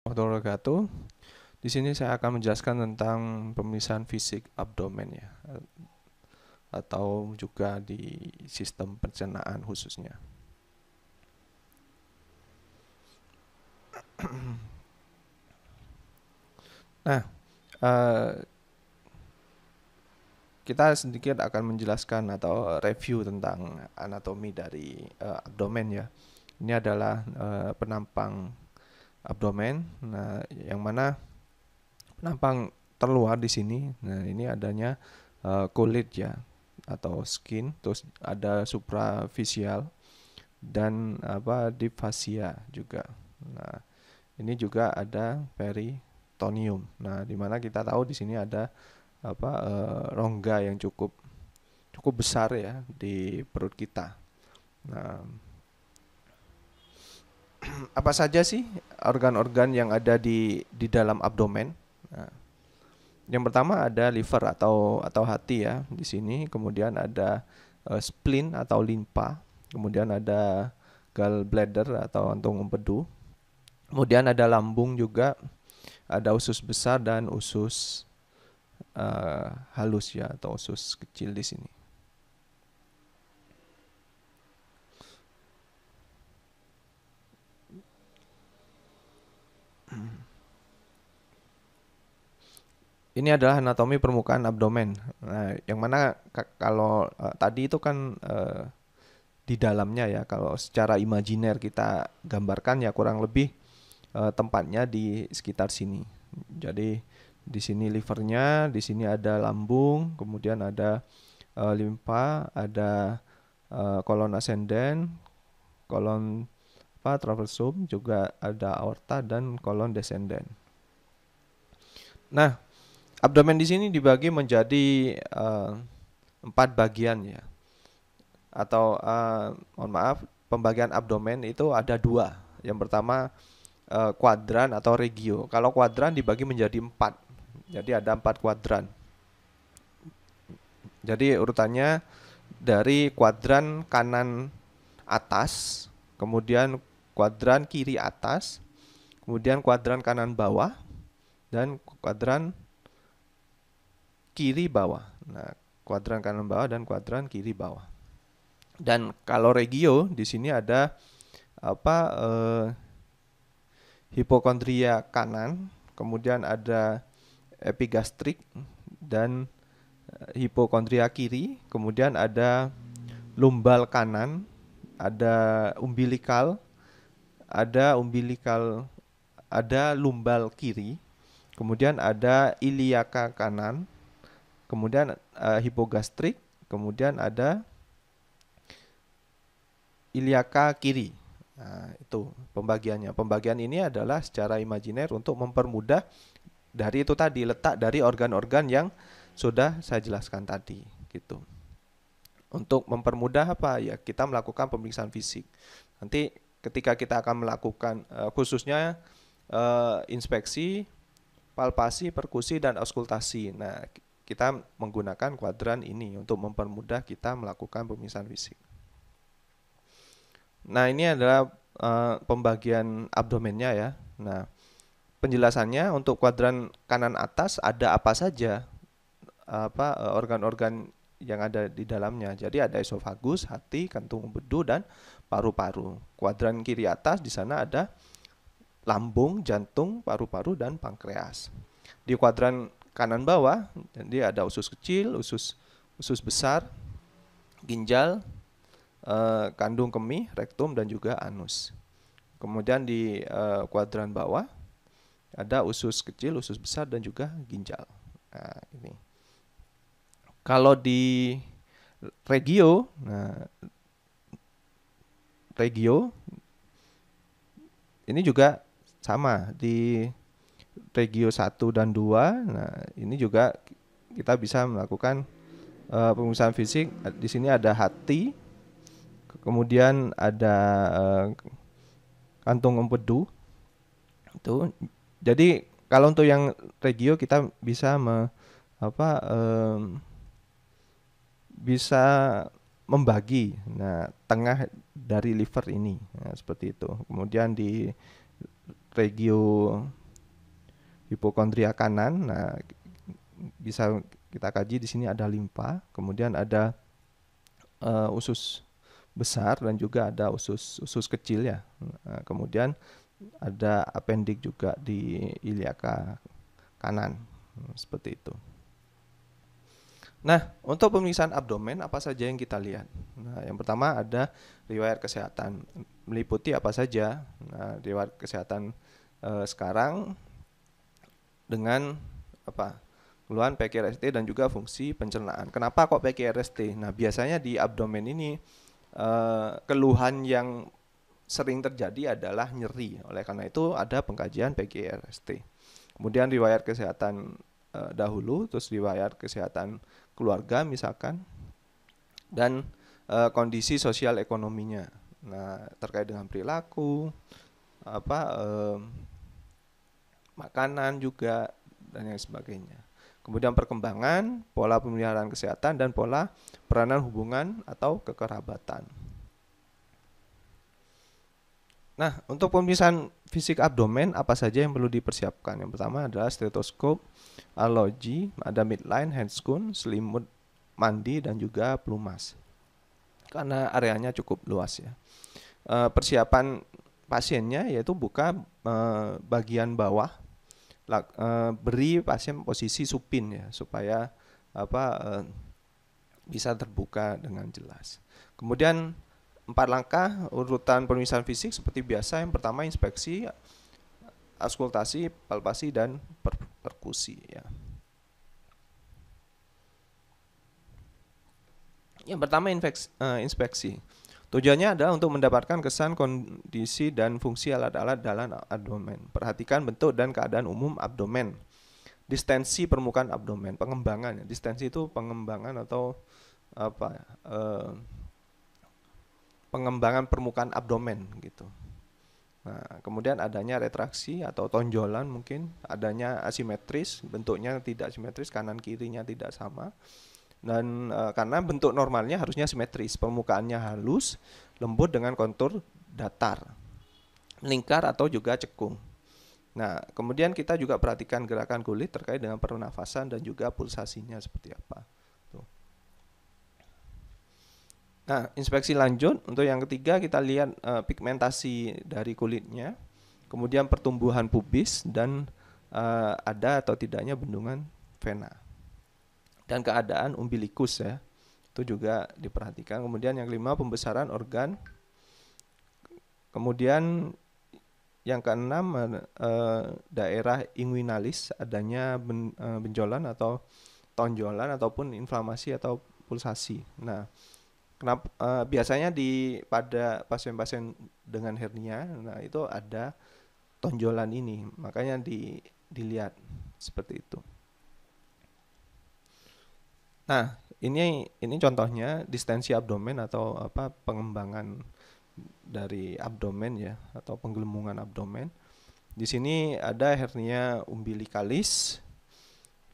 Warahmatullahi wabarakatuh. Di sini saya akan menjelaskan tentang pemisahan fisik abdomen ya, atau juga di sistem pencernaan khususnya. Nah, eh, kita sedikit akan menjelaskan atau review tentang anatomi dari abdomen ya. Ini adalah penampang abdomen. Nah, yang mana penampang terluar di sini. Nah, ini adanya kulit ya atau skin, terus ada suprafisial dan deep fascia juga. Nah, ini juga ada peritoneum. Nah, di mana kita tahu di sini ada rongga yang cukup cukup besar ya di perut kita. Nah, apa saja sih organ-organ yang ada di dalam abdomen? Nah, yang pertama ada liver atau hati ya di sini, kemudian ada spleen atau limpa, kemudian ada gallbladder atau kantung empedu, kemudian ada lambung juga, ada usus besar dan usus halus ya atau usus kecil di sini. Ini adalah anatomi permukaan abdomen. Nah, yang mana kalau tadi itu kan di dalamnya ya. Kalau secara imajiner kita gambarkan ya kurang lebih tempatnya di sekitar sini. Jadi di sini livernya, di sini ada lambung, kemudian ada limpa, ada kolon ascendens, kolon traversum, juga ada aorta dan kolon descendens. Nah, abdomen di sini dibagi menjadi 4 bagian ya. Atau mohon maaf, pembagian abdomen itu ada 2. Yang pertama kuadran atau regio. Kalau kuadran dibagi menjadi 4. Jadi ada 4 kuadran. Jadi urutannya dari kuadran kanan atas, kemudian kuadran kiri atas, kemudian kuadran kanan bawah, dan kuadran kiri bawah. Nah, kuadran kanan bawah dan kuadran kiri bawah. Dan kalau regio di sini ada apa hipokondria kanan, kemudian ada epigastrik dan hipokondria kiri, kemudian ada lumbal kanan, ada umbilikal, ada lumbal kiri, kemudian ada iliaka kanan, kemudian hipogastrik, kemudian ada iliaka kiri. Nah, itu pembagiannya. Pembagian ini adalah secara imajiner untuk mempermudah dari itu tadi, letak dari organ-organ yang sudah saya jelaskan tadi, gitu. Untuk mempermudah apa ya, kita melakukan pemeriksaan fisik. Nanti ketika kita akan melakukan khususnya inspeksi, palpasi, perkusi dan auskultasi. Nah, kita menggunakan kuadran ini untuk mempermudah kita melakukan pemeriksaan fisik. Nah, ini adalah pembagian abdomennya ya. Nah, penjelasannya untuk kuadran kanan atas ada apa saja organ-organ yang ada di dalamnya. Jadi ada esofagus, hati, kantung empedu dan paru-paru. Kuadran kiri atas di sana ada lambung, jantung, paru-paru dan pankreas. Di kuadran kanan bawah jadi ada usus kecil, usus besar, ginjal, kandung kemih, rektum dan juga anus. Kemudian di kuadran bawah ada usus kecil, usus besar dan juga ginjal. Nah, ini. Kalau di regio, regio ini juga sama di regio 1 dan 2. Nah, ini juga kita bisa melakukan pemeriksaan fisik. Di sini ada hati, kemudian ada kantung empedu. Itu. Jadi kalau untuk yang regio kita bisa bisa membagi. Nah, tengah dari liver ini. Nah, seperti itu. Kemudian di regio hipokondria kanan. Nah, bisa kita kaji di sini ada limfa, kemudian ada usus besar dan juga ada usus kecil ya. Nah, kemudian ada apendik juga di iliaka kanan. Seperti itu. Nah, untuk pemeriksaan abdomen apa saja yang kita lihat? Nah, yang pertama ada riwayat kesehatan. Meliputi apa saja? Nah, riwayat kesehatan sekarang dengan apa? Keluhan PQRST dan juga fungsi pencernaan. Kenapa kok PQRST? Nah, biasanya di abdomen ini keluhan yang sering terjadi adalah nyeri. Oleh karena itu ada pengkajian PQRST. Kemudian riwayat kesehatan dahulu, terus riwayat kesehatan keluarga misalkan, dan kondisi sosial ekonominya. Nah, terkait dengan perilaku, makanan juga dan yang sebagainya. Kemudian perkembangan, pola pemeliharaan kesehatan dan pola peranan hubungan atau kekerabatan. Nah, untuk pemeriksaan fisik abdomen apa saja yang perlu dipersiapkan? Yang pertama adalah stetoskop, alogi, ada midline, handscoon, selimut mandi dan juga pelumas. Karena areanya cukup luas ya. Persiapan pasiennya yaitu buka bagian bawah, beri pasien posisi supin ya supaya bisa terbuka dengan jelas. Kemudian 4 langkah urutan pemeriksaan fisik seperti biasa. Yang pertama inspeksi, auskultasi, palpasi dan perkusi ya. Yang pertama inspeksi. Tujuannya adalah untuk mendapatkan kesan, kondisi dan fungsi alat-alat dalam abdomen. Perhatikan bentuk dan keadaan umum abdomen. Distensi permukaan abdomen, pengembangan. Distensi itu pengembangan atau pengembangan permukaan abdomen gitu. Nah, kemudian adanya retraksi atau tonjolan mungkin, adanya asimetris, bentuknya tidak simetris, kanan kirinya tidak sama. Dan karena bentuk normalnya harusnya simetris, permukaannya halus, lembut dengan kontur datar, melingkar atau juga cekung. Nah, kemudian kita juga perhatikan gerakan kulit terkait dengan pernafasan dan juga pulsasinya seperti apa. Tuh. Nah, inspeksi lanjut untuk yang ketiga kita lihat pigmentasi dari kulitnya, kemudian pertumbuhan pubis dan ada atau tidaknya bendungan vena. Dan keadaan umbilikus ya, itu juga diperhatikan. Kemudian yang kelima pembesaran organ. Kemudian yang keenam daerah inguinalis, adanya benjolan atau tonjolan ataupun inflamasi atau pulsasi. Nah, kenapa biasanya pada pasien-pasien dengan hernia, nah itu ada tonjolan ini, makanya dilihat seperti itu. Nah, ini contohnya distensi abdomen atau pengembangan dari abdomen ya atau penggelembungan abdomen. Di sini ada hernia umbilikalis,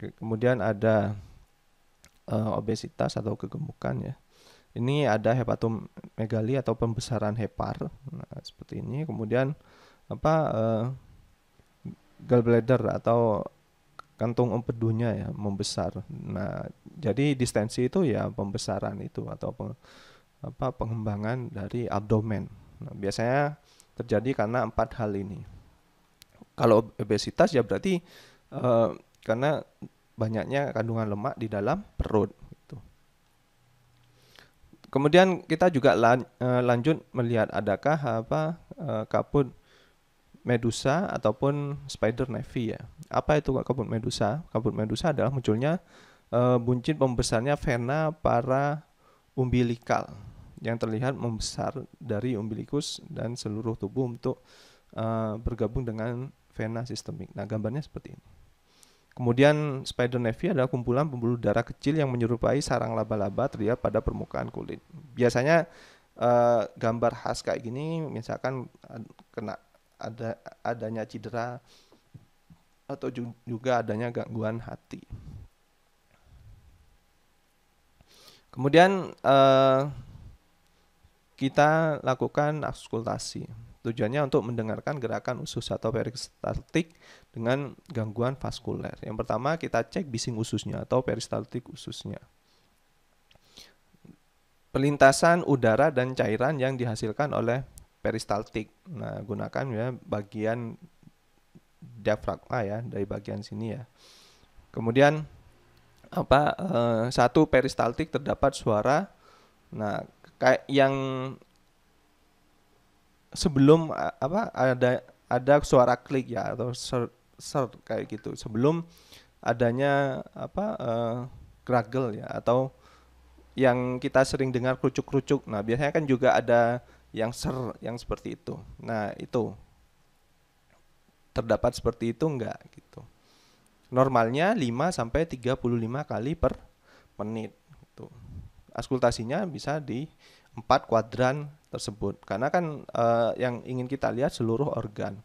kemudian ada obesitas atau kegemukan ya. Ini ada hepatomegali atau pembesaran hepar, nah, seperti ini. Kemudian gallbladder atau kantung empedunya ya membesar. Nah, jadi distensi itu ya pembesaran itu atau pengembangan dari abdomen. Nah, biasanya terjadi karena 4 hal ini. Kalau obesitas ya berarti karena banyaknya kandungan lemak di dalam perut. Gitu. Kemudian kita juga lanjut melihat adakah kaput medusa ataupun spider nevi ya. Apa itu kaput medusa? Kaput medusa adalah munculnya buncit pembesarnya vena para umbilikal yang terlihat membesar dari umbilikus dan seluruh tubuh untuk bergabung dengan vena sistemik. Nah, gambarnya seperti ini. Kemudian spider nevi adalah kumpulan pembuluh darah kecil yang menyerupai sarang laba-laba terlihat pada permukaan kulit. Biasanya gambar khas kayak gini misalkan kena adanya cedera atau juga adanya gangguan hati. Kemudian kita lakukan auskultasi. Tujuannya untuk mendengarkan gerakan usus atau peristaltik dengan gangguan vaskuler. Yang pertama kita cek bising ususnya atau peristaltik ususnya. Perlintasan udara dan cairan yang dihasilkan oleh peristaltik. Nah, gunakan ya bagian diafragma ya, dari bagian sini ya. Kemudian satu peristaltik terdapat suara. Nah, kayak yang sebelum ada suara klik ya atau ser kayak gitu. Sebelum adanya gargle ya atau yang kita sering dengar kerucuk-kerucuk. Nah, biasanya kan juga ada yang ser yang seperti itu. Nah, itu terdapat seperti itu enggak gitu. Normalnya 5 sampai 35 kali per menit gitu. Auskultasinya bisa di 4 kuadran tersebut. Karena kan yang ingin kita lihat seluruh organ.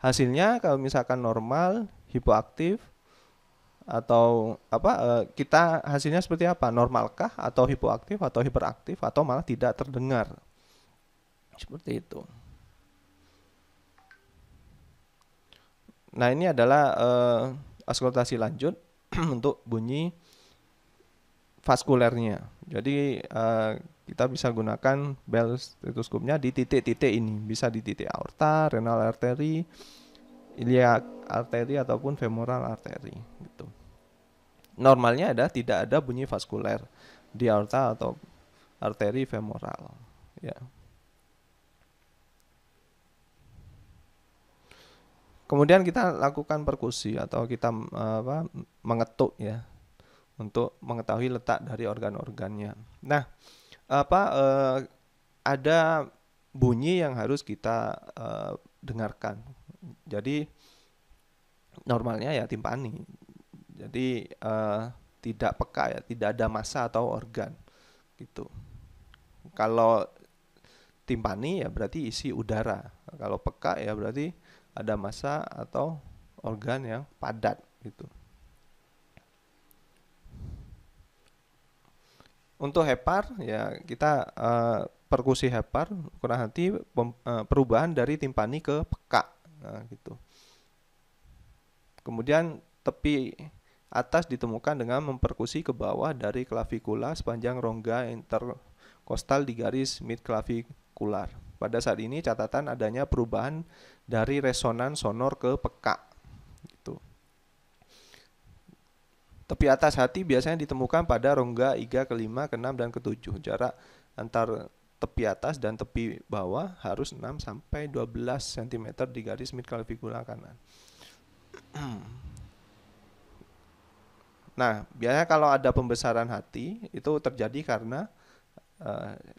Hasilnya kalau misalkan normal, hipoaktif atau kita hasilnya seperti apa? Normalkah atau hipoaktif atau hiperaktif atau malah tidak terdengar? Seperti itu. Nah, ini adalah auskultasi lanjut untuk bunyi vaskulernya. Jadi kita bisa gunakan Bell stetoskopnya di titik-titik ini. Bisa di titik aorta, renal artery, iliac artery ataupun femoral artery gitu. Normalnya tidak ada bunyi vaskuler di aorta atau arteri femoral ya. Kemudian kita lakukan perkusi atau kita mengetuk ya untuk mengetahui letak dari organ-organnya. Nah, ada bunyi yang harus kita dengarkan. Jadi normalnya ya timpani. Jadi tidak peka ya, tidak ada massa atau organ gitu. Kalau timpani ya berarti isi udara. Kalau peka ya berarti ada massa atau organ yang padat gitu. Untuk hepar ya kita perkusi hepar kurang hati perubahan dari timpani ke peka gitu. Kemudian tepi atas ditemukan dengan memperkusi ke bawah dari klavikula sepanjang rongga interkostal di garis midclavikular. Pada saat ini catatan adanya perubahan dari resonan sonor ke peka. Gitu. Tepi atas hati biasanya ditemukan pada rongga iga ke-5, ke-6, dan ke-7. Jarak antar tepi atas dan tepi bawah harus 6 sampai 12 cm di garis midclavicula kanan. Nah, biasanya kalau ada pembesaran hati itu terjadi karena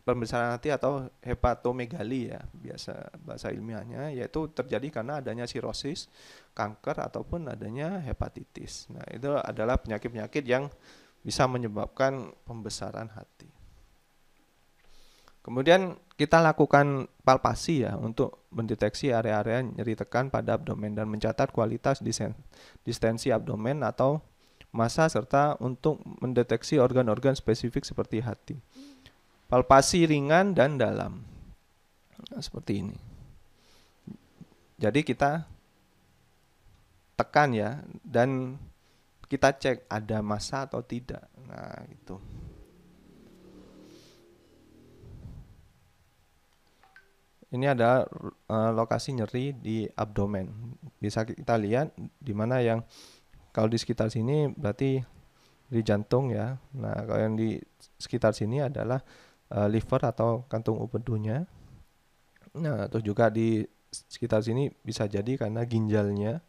pembesaran hati atau hepatomegali ya, biasa bahasa ilmiahnya, yaitu terjadi karena adanya sirosis, kanker ataupun adanya hepatitis. Nah, itu adalah penyakit-penyakit yang bisa menyebabkan pembesaran hati. Kemudian kita lakukan palpasi ya untuk mendeteksi area-area nyeri tekan pada abdomen dan mencatat kualitas distensi abdomen atau massa serta untuk mendeteksi organ-organ spesifik seperti hati. Palpasi ringan dan dalam. Nah, seperti ini. Jadi kita tekan ya dan kita cek ada massa atau tidak. Nah, itu. Ini ada lokasi nyeri di abdomen. Bisa kita lihat di mana yang kalau di sekitar sini berarti di jantung ya. Nah, kalau yang di sekitar sini adalah liver atau kantung empedunya. Nah, terus juga di sekitar sini bisa jadi karena ginjalnya.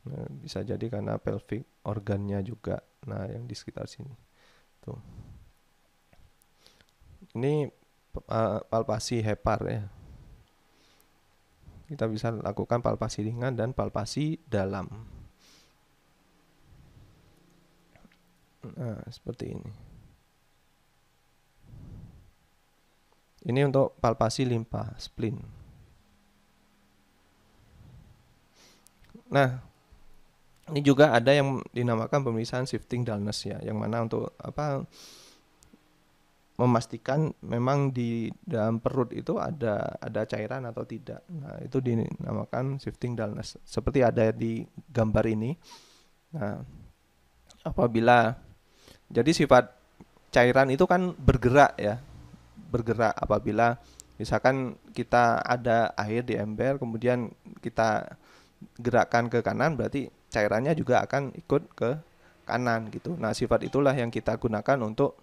Nah, bisa jadi karena pelvic organnya juga. Nah, yang di sekitar sini. Tuh. Ini palpasi hepar ya. Kita bisa lakukan palpasi ringan dan palpasi dalam. Nah, seperti ini. Ini untuk palpasi limpa, spleen. Nah, ini juga ada yang dinamakan pemeriksaan shifting dullness ya, yang mana untuk memastikan memang di dalam perut itu ada cairan atau tidak. Nah, itu dinamakan shifting dullness. Seperti ada di gambar ini. Nah, apabila jadi sifat cairan itu kan bergerak ya, bergerak apabila misalkan kita ada air di ember, kemudian kita gerakkan ke kanan, berarti cairannya juga akan ikut ke kanan gitu. Nah, sifat itulah yang kita gunakan untuk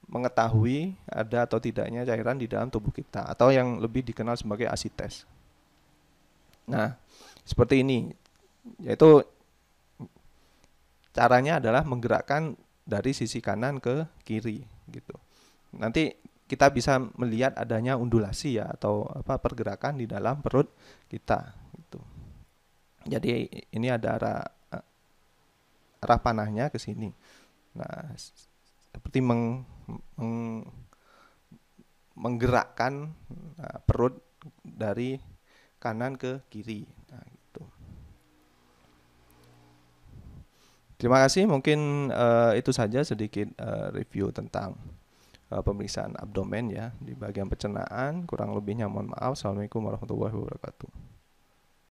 mengetahui ada atau tidaknya cairan di dalam tubuh kita, atau yang lebih dikenal sebagai acid test. Nah, seperti ini, yaitu caranya adalah menggerakkan dari sisi kanan ke kiri gitu. Nanti kita bisa melihat adanya undulasi ya, atau pergerakan di dalam perut kita gitu. Jadi ini ada arah panahnya ke sini. Nah, seperti menggerakkan perut dari kanan ke kiri. Nah, gitu. Terima kasih, mungkin itu saja sedikit review tentang pemeriksaan abdomen ya di bagian pencernaan. Kurang lebihnya mohon maaf. Assalamualaikum warahmatullahi wabarakatuh.